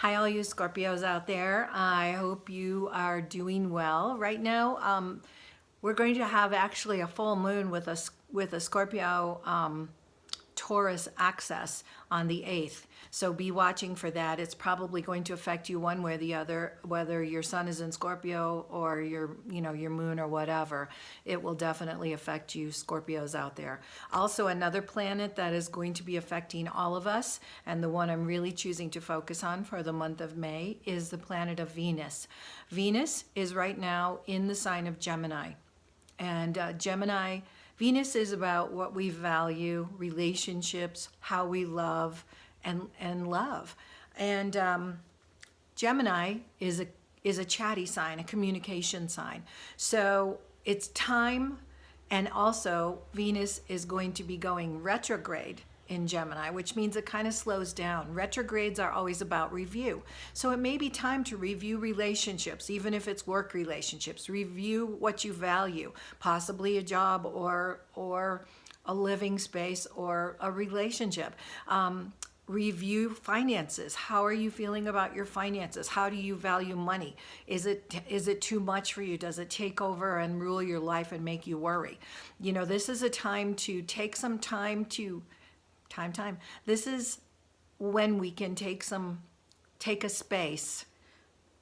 Hi, all you Scorpios out there. I hope you are doing well. Right now, we're going to have actually a full moon with a Scorpio Taurus access on the 8th. So be watching for that. It's probably going to affect you one way or the other, whether your sun is in Scorpio or your moon or whatever. It will definitely affect you Scorpios out there. Also, another planet that is going to be affecting all of us, and the one I'm really choosing to focus on for the month of May, is the planet of Venus. Venus is right now in the sign of Gemini. And Venus is about what we value, relationships, how we love, and love. And Gemini is a chatty sign, a communication sign. So it's time, and also Venus is going to be going retrograde in Gemini, which means it kind of slows down. Retrogrades are always about review. So it may be time to review relationships, even if it's work relationships. Review what you value, possibly a job or a living space or a relationship. Review finances. How are you feeling about your finances? How do you value money? Is it too much for you? Does it take over and rule your life and make you worry? This is a time to take some time to This is when we can take a space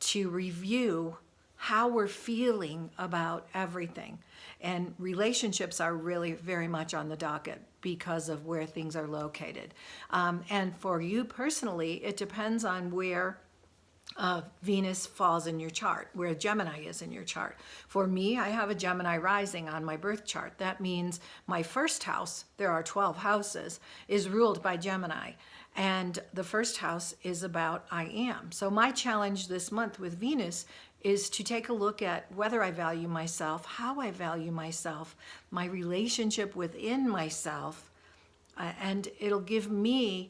to review how we're feeling about everything. And relationships are really very much on the docket because of where things are located. And for you personally, it depends on where Venus falls in your chart, where Gemini is in your chart. For me, I have a Gemini rising on my birth chart. That means my first house, there are 12 houses, is ruled by Gemini. And the first house is about I am. So my challenge this month with Venus is to take a look at whether I value myself, how I value myself, my relationship within myself, and it'll give me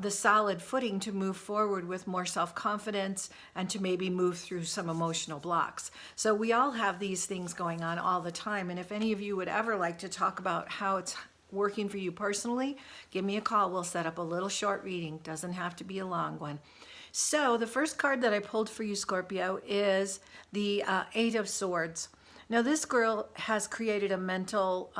the solid footing to move forward with more self-confidence and to maybe move through some emotional blocks. So we all have these things going on all the time. And if any of you would ever like to talk about how it's working for you personally, give me a call. We'll set up a little short reading. Doesn't have to be a long one. So the first card that I pulled for you, Scorpio, is the Eight of Swords. Now this girl has created a mental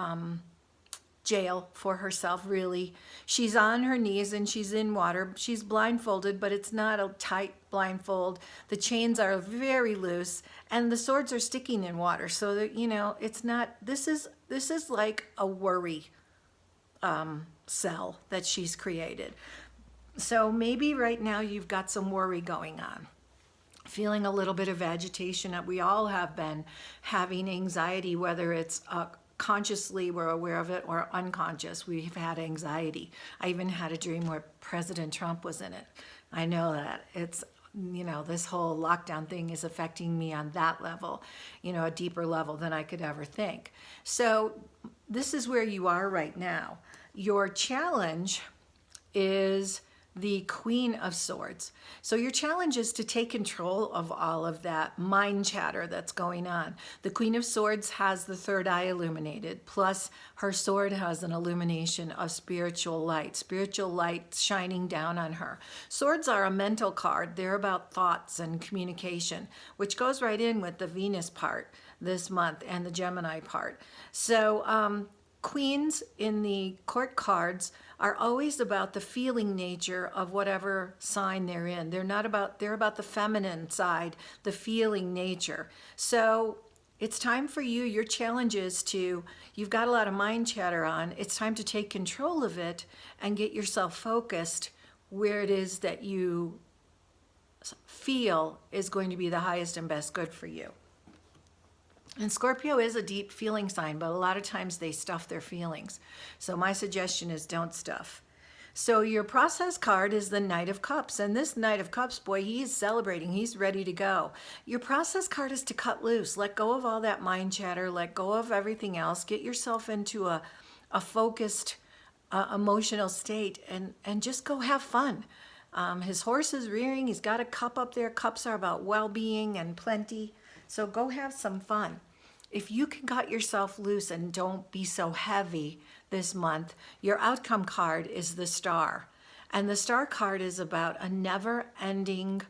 jail for herself, really. She's on her knees and she's in water. She's blindfolded, but it's not a tight blindfold. The chains are very loose and the swords are sticking in water. So that, it's not, this is like a worry cell that she's created. So maybe right now you've got some worry going on, feeling a little bit of agitation. We all have been having anxiety, whether it's consciously we're aware of it or unconscious. We've had anxiety. I even had a dream where President Trump was in it. I know that it's, this whole lockdown thing is affecting me on that level, a deeper level than I could ever think. So this is where you are right now. Your challenge is the Queen of Swords. So your challenge is to take control of all of that mind chatter that's going on. The Queen of Swords has the third eye illuminated, plus her sword has an illumination of spiritual light shining down on her. Swords are a mental card. They're about thoughts and communication, which goes right in with the Venus part this month and the Gemini part. So Queens in the court cards are always about the feeling nature of whatever sign they're in. They're about the feminine side, the feeling nature. So it's time for you. Your challenge is you've got a lot of mind chatter on. It's time to take control of it and get yourself focused where it is that you feel is going to be the highest and best good for you. And Scorpio is a deep feeling sign, but a lot of times they stuff their feelings. So my suggestion is don't stuff. So your process card is the Knight of Cups. And this Knight of Cups, boy, he's celebrating. He's ready to go. Your process card is to cut loose. Let go of all that mind chatter. Let go of everything else. Get yourself into a focused emotional state and just go have fun. His horse is rearing. He's got a cup up there. Cups are about well-being and plenty. So go have some fun. If you can cut yourself loose and don't be so heavy this month, your outcome card is the Star. And the Star card is about a never-ending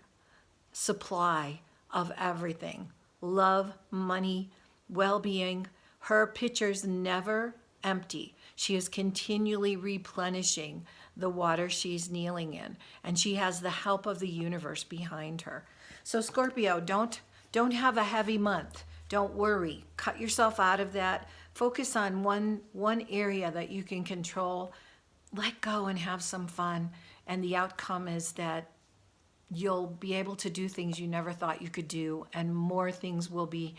supply of everything. Love, money, well-being. Her pitcher's never empty. She is continually replenishing the water she's kneeling in, and she has the help of the universe behind her. So Scorpio, don't have a heavy month. Don't worry. Cut yourself out of that. Focus on one area that you can control. Let go and have some fun. And the outcome is that you'll be able to do things you never thought you could do, and more things will be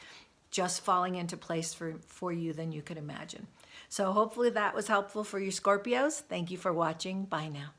just falling into place for you than you could imagine. So hopefully that was helpful for you Scorpios. Thank you for watching. Bye now.